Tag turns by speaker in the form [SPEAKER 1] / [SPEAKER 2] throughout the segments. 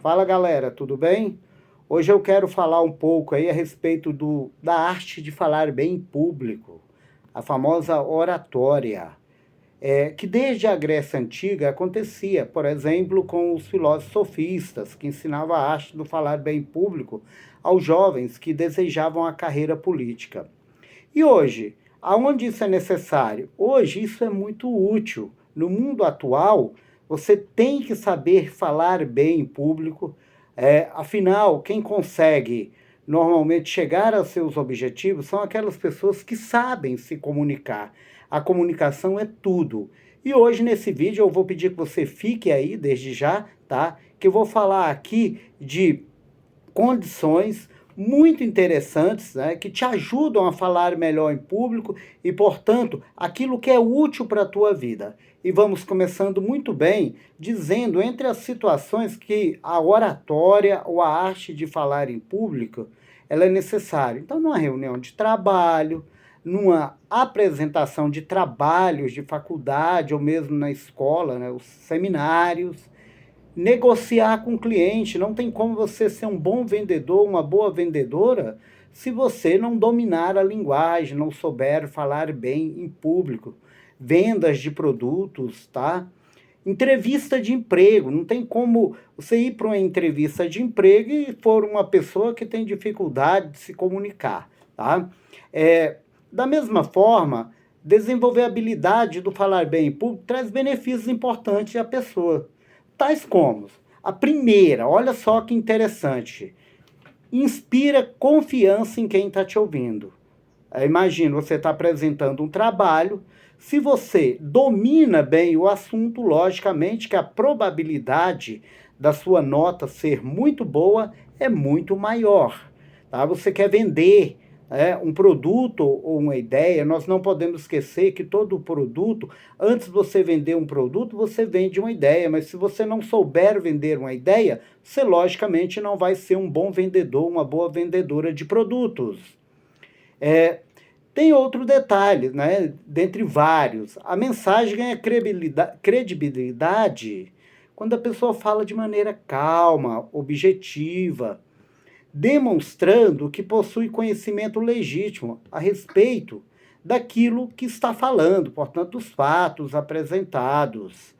[SPEAKER 1] Fala galera, tudo bem? Hoje eu quero falar um pouco aí a respeito da arte de falar bem em público, a famosa oratória, que desde a Grécia Antiga acontecia, por exemplo, com os filósofos sofistas, que ensinavam a arte do falar bem em público aos jovens que desejavam a carreira política. E hoje, aonde isso é necessário? Hoje isso é muito útil. No mundo atual, você tem que saber falar bem em público. Afinal, quem consegue normalmente chegar aos seus objetivos são aquelas pessoas que sabem se comunicar. A comunicação é tudo. E hoje, nesse vídeo, eu vou pedir que você fique aí desde já, tá? Que eu vou falar aqui de condições muito interessantes, né, que te ajudam a falar melhor em público e, portanto, aquilo que é útil para a tua vida. E vamos começando muito bem, dizendo entre as situações que a oratória ou a arte de falar em público, ela é necessária. Então, numa reunião de trabalho, numa apresentação de trabalhos de faculdade ou mesmo na escola, né, os seminários, negociar com o cliente. Não tem como você ser um bom vendedor, uma boa vendedora, se você não dominar a linguagem, não souber falar bem em público. Vendas de produtos, tá? Entrevista de emprego. Não tem como você ir para uma entrevista de emprego e for uma pessoa que tem dificuldade de se comunicar, tá? Da mesma forma, desenvolver a habilidade do falar bem em público traz benefícios importantes à pessoa. Tais como a primeira, olha só que interessante, inspira confiança em quem está te ouvindo. Imagina, você está apresentando um trabalho, se você domina bem o assunto, logicamente que a probabilidade da sua nota ser muito boa é muito maior. Tá? Você quer vender um produto ou uma ideia, nós não podemos esquecer que todo produto, antes de você vender um produto, você vende uma ideia, mas se você não souber vender uma ideia, você logicamente não vai ser um bom vendedor, uma boa vendedora de produtos. Tem outro detalhe, né? Dentre vários. A mensagem ganha credibilidade quando a pessoa fala de maneira calma, objetiva, demonstrando que possui conhecimento legítimo a respeito daquilo que está falando, portanto, os fatos apresentados.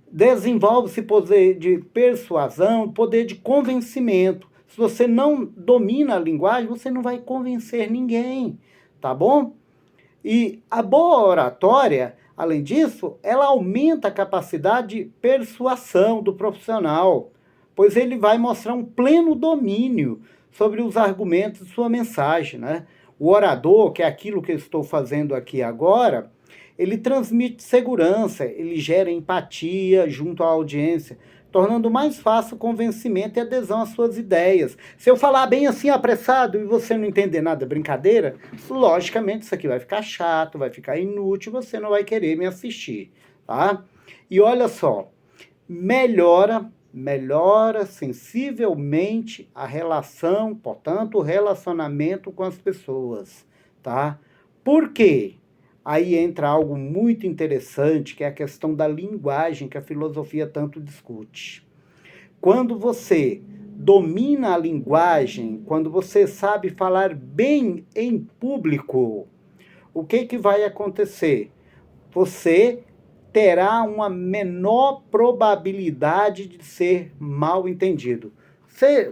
[SPEAKER 1] Desenvolve-se poder de persuasão, poder de convencimento. Se você não domina a linguagem, você não vai convencer ninguém, tá bom? E a boa oratória, além disso, ela aumenta a capacidade de persuasão do profissional, pois ele vai mostrar um pleno domínio sobre os argumentos de sua mensagem, né? O orador, que é aquilo que eu estou fazendo aqui agora, ele transmite segurança, ele gera empatia junto à audiência, tornando mais fácil o convencimento e adesão às suas ideias. Se eu falar bem assim, apressado, e você não entender nada, brincadeira, logicamente isso aqui vai ficar chato, vai ficar inútil, você não vai querer me assistir, tá? E olha só, melhora sensivelmente a relação, portanto, o relacionamento com as pessoas, tá? Por quê? Aí entra algo muito interessante, que é a questão da linguagem, que a filosofia tanto discute. Quando você domina a linguagem, quando você sabe falar bem em público, o que vai acontecer? Você terá uma menor probabilidade de ser mal entendido.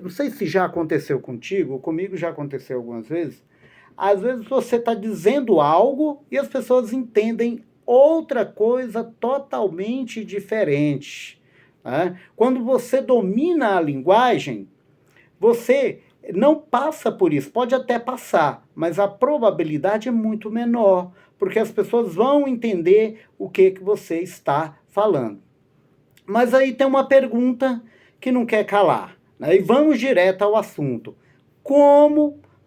[SPEAKER 1] Não sei se já aconteceu contigo, comigo já aconteceu algumas vezes. Às vezes você está dizendo algo e as pessoas entendem outra coisa totalmente diferente. Né? Quando você domina a linguagem, você não passa por isso, pode até passar, mas a probabilidade é muito menor, porque as pessoas vão entender o que você está falando. Mas aí tem uma pergunta que não quer calar, né? E vamos direto ao assunto.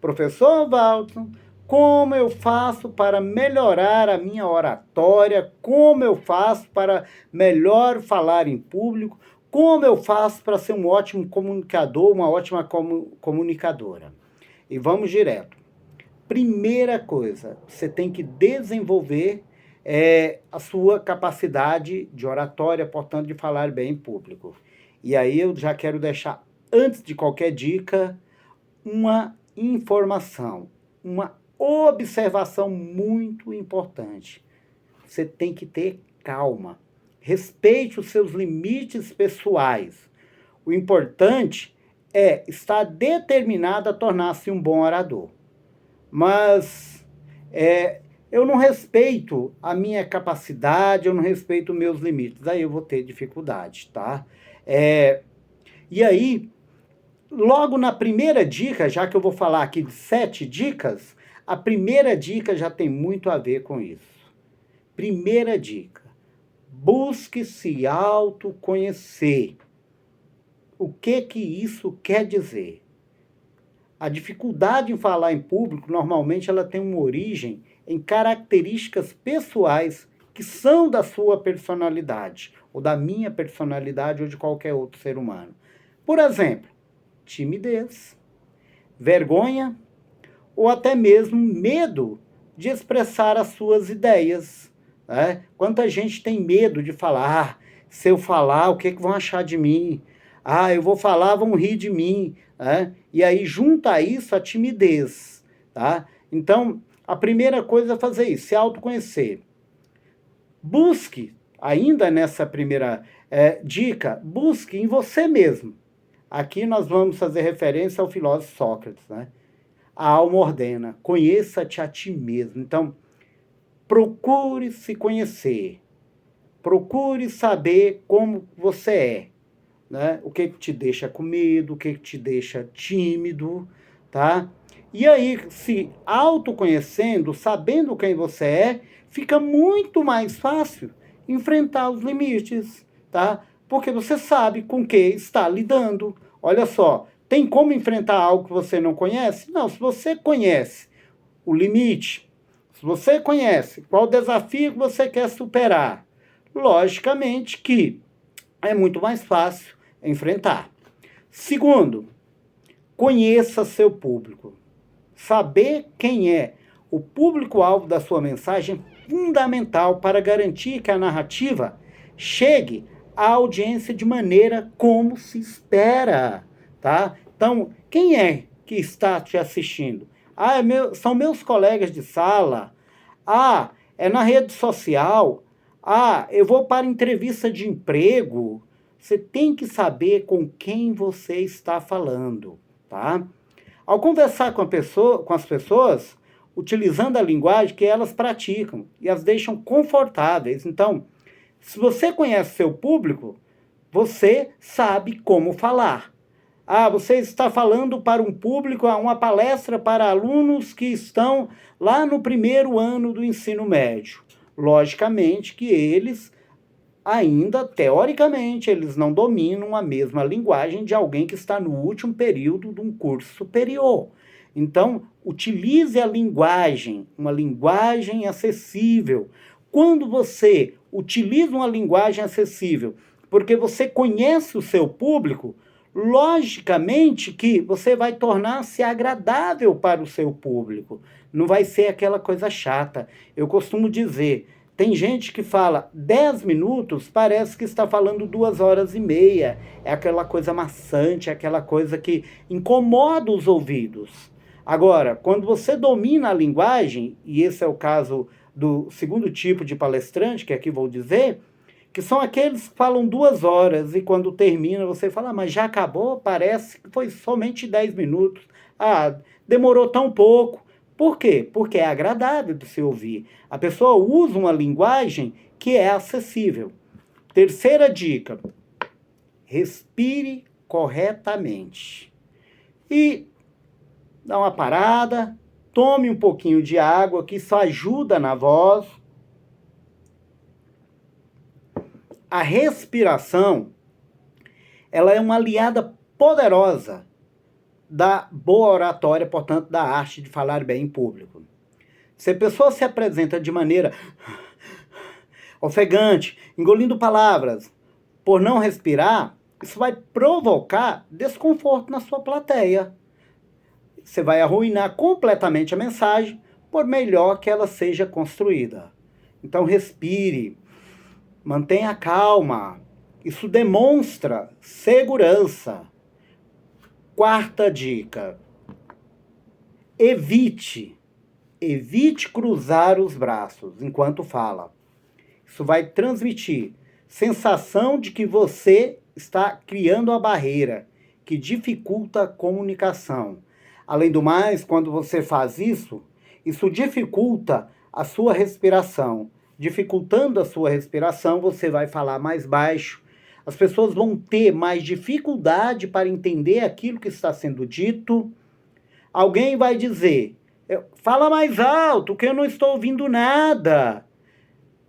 [SPEAKER 1] Professor Walton, como eu faço para melhorar a minha oratória? Como eu faço para melhor falar em público? Como eu faço para ser um ótimo comunicador, uma ótima comunicadora? E vamos direto. Primeira coisa, você tem que desenvolver a sua capacidade de oratória, portanto, de falar bem em público. E aí eu já quero deixar, antes de qualquer dica, uma informação, uma observação muito importante. Você tem que ter calma. Respeite os seus limites pessoais. O importante é estar determinado a tornar-se um bom orador. Mas eu não respeito a minha capacidade, eu não respeito os meus limites. Aí eu vou ter dificuldade, tá? E aí, logo na primeira dica, já que eu vou falar aqui de 7 dicas, a primeira dica já tem muito a ver com isso. Primeira dica: busque se autoconhecer. O que isso quer dizer? A dificuldade em falar em público, normalmente, ela tem uma origem em características pessoais que são da sua personalidade, ou da minha personalidade, ou de qualquer outro ser humano. Por exemplo, timidez, vergonha, ou até mesmo medo de expressar as suas ideias. Né? Quanta gente tem medo de falar, se eu falar, o que vão achar de mim? Eu vou falar, vão rir de mim. Né? E aí junta isso a timidez. Tá? Então, a primeira coisa é fazer isso, se autoconhecer. Busque, ainda nessa primeira dica, busque em você mesmo. Aqui nós vamos fazer referência ao filósofo Sócrates, né? A alma ordena, conheça-te a ti mesmo. Então, procure se conhecer. Procure saber como você é. Né? O que te deixa com medo, o que te deixa tímido, tá? E aí, se autoconhecendo, sabendo quem você é, fica muito mais fácil enfrentar os limites, tá? Porque você sabe com que está lidando. Olha só, tem como enfrentar algo que você não conhece? Não, se você conhece o limite, se você conhece qual desafio que você quer superar, logicamente que é muito mais fácil enfrentar. Segundo, conheça seu público. Saber quem é o público-alvo da sua mensagem é fundamental para garantir que a narrativa chegue à audiência de maneira como se espera, tá? Então, quem é que está te assistindo? São meus colegas de sala. É na rede social. Eu vou para entrevista de emprego. Você tem que saber com quem você está falando, tá? Ao conversar com as pessoas, utilizando a linguagem que elas praticam e as deixam confortáveis. Então, se você conhece seu público, você sabe como falar. Você está falando para um público, uma palestra para alunos que estão lá no primeiro ano do ensino médio. Logicamente que eles ainda, teoricamente, eles não dominam a mesma linguagem de alguém que está no último período de um curso superior. Então, utilize a linguagem, uma linguagem acessível. Quando você utiliza uma linguagem acessível, porque você conhece o seu público, logicamente que você vai tornar-se agradável para o seu público. Não vai ser aquela coisa chata. Eu costumo dizer, tem gente que fala 10 minutos, parece que está falando 2 horas e meia. É aquela coisa maçante, é aquela coisa que incomoda os ouvidos. Agora, quando você domina a linguagem, e esse é o caso do segundo tipo de palestrante, que aqui vou dizer, que são aqueles que falam 2 horas e quando termina você fala, mas já acabou? Parece que foi somente 10 minutos. Demorou tão pouco. Por quê? Porque é agradável de se ouvir. A pessoa usa uma linguagem que é acessível. Terceira dica, respire corretamente. E dá uma parada, tome um pouquinho de água, que isso ajuda na voz. A respiração, ela é uma aliada poderosa da boa oratória, portanto, da arte de falar bem em público. Se a pessoa se apresenta de maneira ofegante, engolindo palavras, por não respirar, isso vai provocar desconforto na sua plateia. Você vai arruinar completamente a mensagem, por melhor que ela seja construída. Então respire, mantenha calma. Isso demonstra segurança. Quarta dica: evite cruzar os braços enquanto fala. Isso vai transmitir sensação de que você está criando uma barreira que dificulta a comunicação. Além do mais, quando você faz isso, isso dificulta a sua respiração. Dificultando a sua respiração, você vai falar mais baixo. As pessoas vão ter mais dificuldade para entender aquilo que está sendo dito. Alguém vai dizer: fala mais alto, que eu não estou ouvindo nada.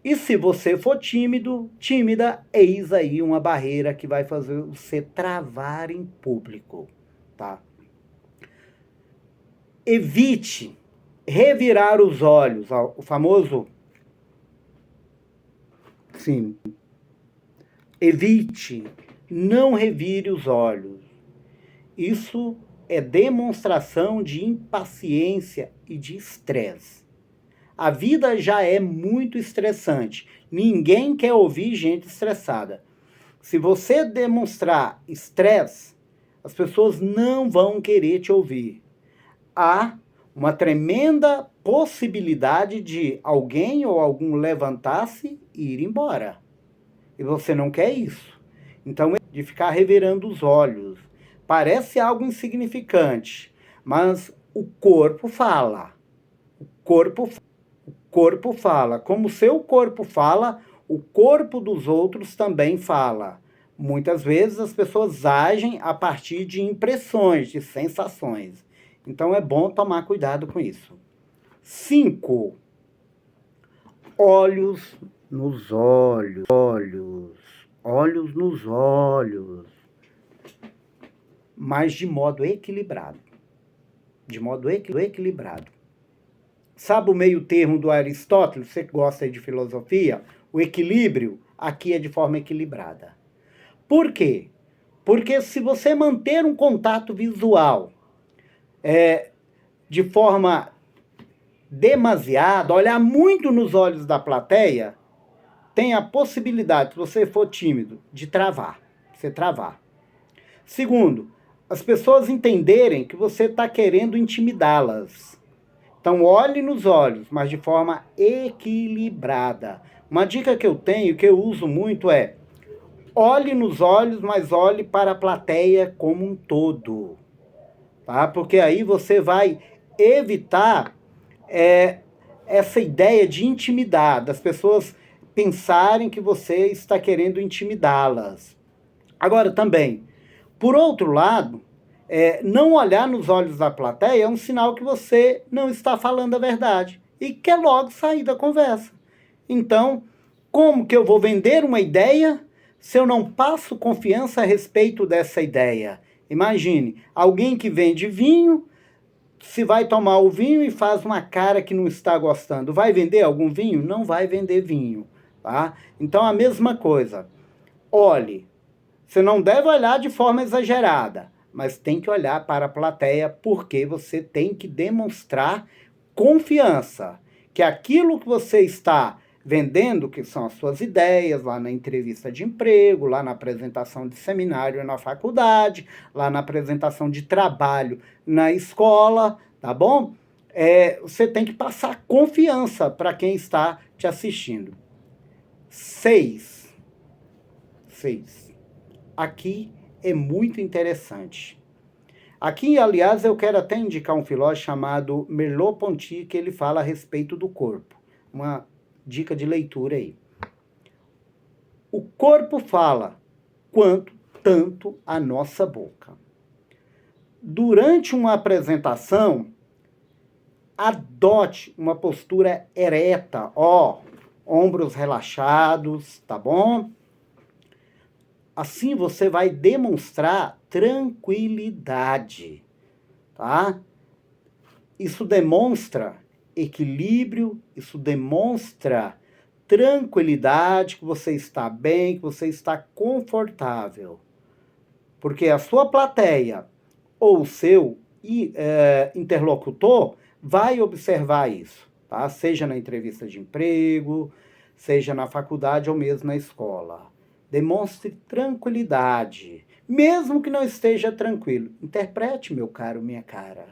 [SPEAKER 1] E se você for tímido, tímida, eis aí uma barreira que vai fazer você travar em público, tá? Evite revirar os olhos, o famoso... Sim. Evite, não revire os olhos. Isso é demonstração de impaciência e de estresse. A vida já é muito estressante. Ninguém quer ouvir gente estressada. Se você demonstrar estresse, as pessoas não vão querer te ouvir. Há uma tremenda possibilidade de alguém ou algum levantar-se e ir embora. E você não quer isso. Então, de ficar revirando os olhos. Parece algo insignificante, mas o corpo fala. O corpo fala. Como o seu corpo fala, o corpo dos outros também fala. Muitas vezes as pessoas agem a partir de impressões, de sensações. Então é bom tomar cuidado com isso. 5. Olhos nos olhos. Olhos nos olhos. Mas de modo equilibrado. De modo equilibrado. Sabe o meio termo do Aristóteles? Você que gosta de filosofia? O equilíbrio aqui é de forma equilibrada. Por quê? Porque se você manter um contato visual de forma demasiada, olhar muito nos olhos da plateia, tem a possibilidade, se você for tímido, de travar. Você travar. Segundo, as pessoas entenderem que você está querendo intimidá-las. Então, olhe nos olhos, mas de forma equilibrada. Uma dica que eu tenho, que eu uso muito é: olhe nos olhos, mas olhe para a plateia como um todo. Tá? Porque aí você vai evitar essa ideia de intimidar, das pessoas pensarem que você está querendo intimidá-las. Agora, também, por outro lado, não olhar nos olhos da plateia é um sinal que você não está falando a verdade e quer logo sair da conversa. Então, como que eu vou vender uma ideia se eu não passo confiança a respeito dessa ideia? Imagine, alguém que vende vinho, se vai tomar o vinho e faz uma cara que não está gostando, vai vender algum vinho? Não vai vender vinho, tá? Então, a mesma coisa. Olhe, você não deve olhar de forma exagerada, mas tem que olhar para a plateia, porque você tem que demonstrar confiança, que aquilo que você está vendendo, que são as suas ideias, lá na entrevista de emprego, lá na apresentação de seminário na faculdade, lá na apresentação de trabalho na escola, tá bom? Você tem que passar confiança para quem está te assistindo. 6. Aqui é muito interessante. Aqui, aliás, eu quero até indicar um filósofo chamado Merleau-Ponty, que ele fala a respeito do corpo. Uma dica de leitura aí. O corpo fala quanto tanto a nossa boca. Durante uma apresentação, adote uma postura ereta, ombros relaxados, tá bom? Assim você vai demonstrar tranquilidade, tá? Isso demonstra equilíbrio, isso demonstra tranquilidade, que você está bem, que você está confortável. Porque a sua plateia ou o seu interlocutor vai observar isso, tá? Seja na entrevista de emprego, seja na faculdade ou mesmo na escola. Demonstre tranquilidade, mesmo que não esteja tranquilo. Interprete, meu caro, minha cara,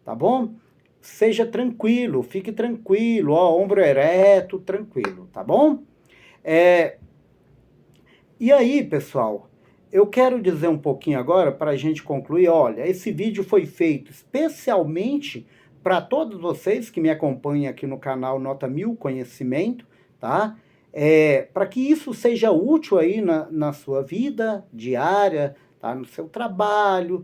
[SPEAKER 1] tá bom? Seja tranquilo, fique tranquilo, ó, ombro ereto, tranquilo, tá bom? E aí, pessoal, eu quero dizer um pouquinho agora para a gente concluir. Olha, esse vídeo foi feito especialmente para todos vocês que me acompanham aqui no canal Nota 1000 Conhecimento, tá? Para que isso seja útil aí na sua vida diária, tá? No seu trabalho,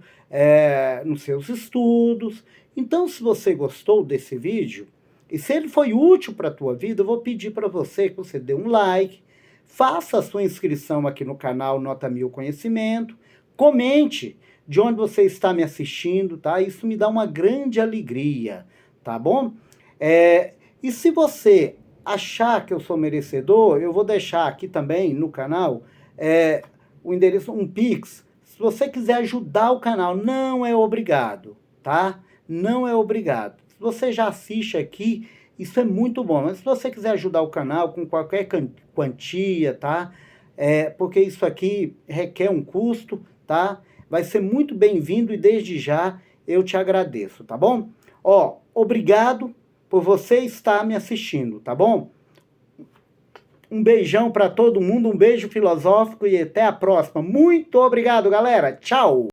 [SPEAKER 1] nos seus estudos. Então, se você gostou desse vídeo, e se ele foi útil para a tua vida, eu vou pedir para você que você dê um like, faça a sua inscrição aqui no canal Nota 1000 Conhecimento, comente de onde você está me assistindo, tá? Isso me dá uma grande alegria, tá bom? E se você achar que eu sou merecedor, eu vou deixar aqui também no canal o endereço, um Pix. Se você quiser ajudar o canal, não é obrigado, tá? Não é obrigado. Se você já assiste aqui, isso é muito bom. Mas se você quiser ajudar o canal com qualquer quantia, tá? Porque isso aqui requer um custo, tá? Vai ser muito bem-vindo e desde já eu te agradeço, tá bom? Ó, obrigado por você estar me assistindo, tá bom? Um beijão para todo mundo, um beijo filosófico e até a próxima. Muito obrigado, galera. Tchau!